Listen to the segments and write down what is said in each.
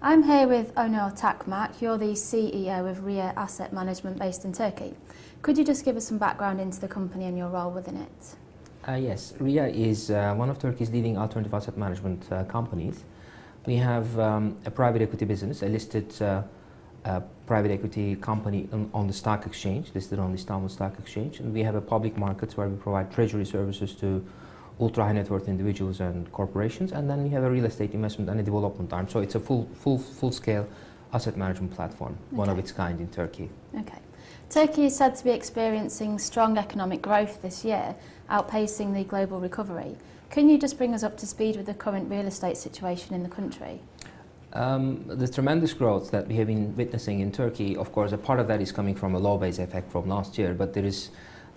I'm here with Onur Takmak. You're the CEO of Rhea Asset Management based in Turkey. Could you just give us some background into the company and your role within it? Yes, Rhea is one of Turkey's leading alternative asset management companies. We have a private equity business, a listed private equity company on the stock exchange, listed on the Istanbul Stock Exchange, and we have a public market where we provide treasury services to ultra high net worth individuals and corporations, and then we have a real estate investment and a development arm. So it's a full scale asset management platform, one of its kind in Turkey. Okay. Turkey is said to be experiencing strong economic growth this year, outpacing the global recovery. Can you just bring us up to speed with the current real estate situation in the country? The tremendous growth that we have been witnessing in Turkey, of course, a part of that is coming from a low base effect from last year, but there is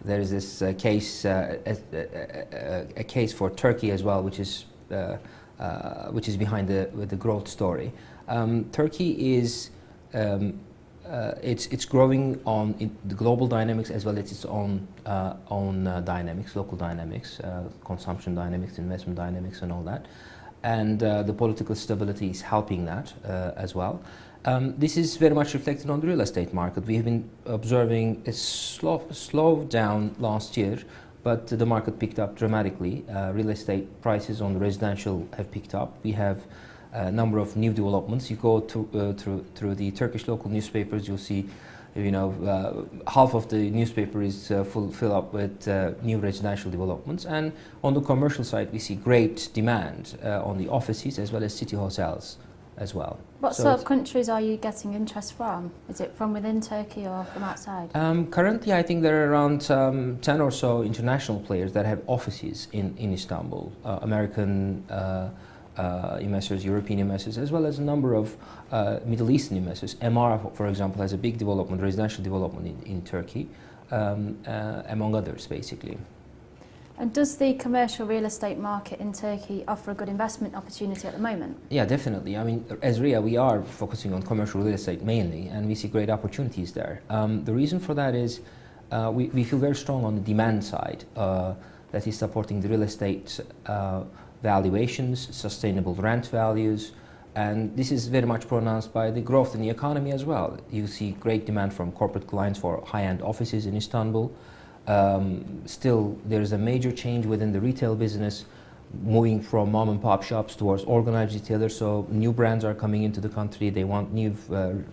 this case, a case for Turkey as well, which is behind the growth story. Turkey is it's growing on the global dynamics as well as its own dynamics, local dynamics, consumption dynamics, investment dynamics, and all that. And the political stability is helping that as well. This is very much reflected on the real estate market. We have been observing a slow down last year, but the market picked up dramatically. Real estate prices on the residential have picked up. We have a number of new developments. You go through the Turkish local newspapers, you'll see, half of the newspaper is fill up with new residential developments. And on the commercial side, we see great demand on the offices as well as city hotels as well. What sort of countries are you getting interest from? Is it from within Turkey or from outside? Currently, I think there are around 10 or so international players that have offices in Istanbul. American investors, European investors, as well as a number of Middle Eastern investors. MR, for example, has a big development, residential development in Turkey, among others, basically. And does the commercial real estate market in Turkey offer a good investment opportunity at the moment? Yeah, definitely. I mean, as Rhea, we are focusing on commercial real estate mainly, and we see great opportunities there. The reason for that is we feel very strong on the demand side that is supporting the real estate valuations, sustainable rent values, and this is very much pronounced by the growth in the economy as well. You see great demand from corporate clients for high-end offices in Istanbul. Still, there is a major change within the retail business, moving from mom and pop shops towards organized retailers. So new brands are coming into the country. They want new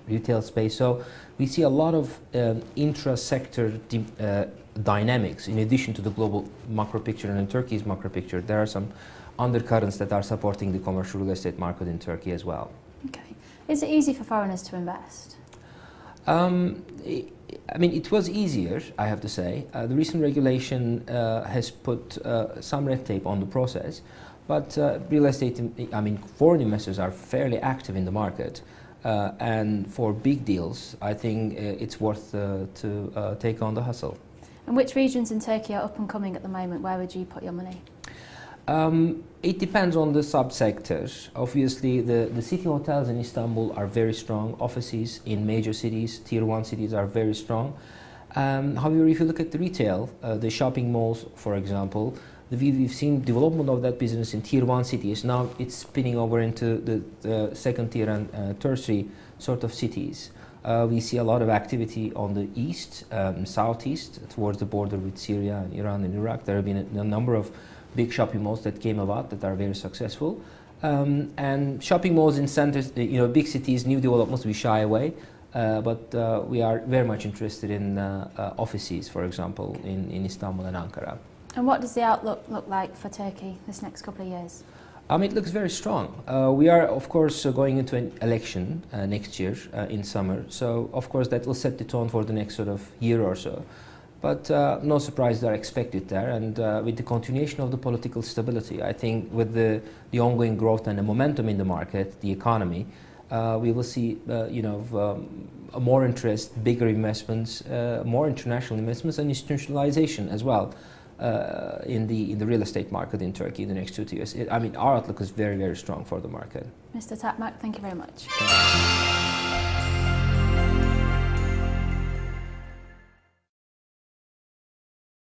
retail space. So we see a lot of intra-sector dynamics in addition to the global macro picture. And in Turkey's macro picture, there are some undercurrents that are supporting the commercial real estate market in Turkey as well. Okay. Is it easy for foreigners to invest? I mean, it was easier, I have to say. The recent regulation has put some red tape on the process, but real estate, foreign investors are fairly active in the market. And for big deals, I think it's worth to take on the hustle. And which regions in Turkey are up and coming at the moment? Where would you put your money? It depends on the subsector. Obviously, the city hotels in Istanbul are very strong. Offices in major cities, tier 1 cities, are very strong. However, if you look at the retail, the shopping malls, for example, we've seen development of that business in tier 1 cities. Now it's spinning over into the second tier and tertiary sort of cities. We see a lot of activity on the east, southeast, towards the border with Syria and Iran and Iraq. There have been a number of big shopping malls that came about that are very successful. And shopping malls in centers, big cities, new developments, we shy away. But we are very much interested in offices, for example, in Istanbul and Ankara. And what does the outlook look like for Turkey this next couple of years? It looks very strong. We are, of course, going into an election next year in summer. So, of course, that will set the tone for the next sort of year or so. But no surprises are expected there. And with the continuation of the political stability, I think with the ongoing growth and the momentum in the market, the economy, we will see, more interest, bigger investments, more international investments, and institutionalization as well in the real estate market in Turkey in the next 2 years. Our outlook is very, very strong for the market. Mr. Takmak, thank you very much.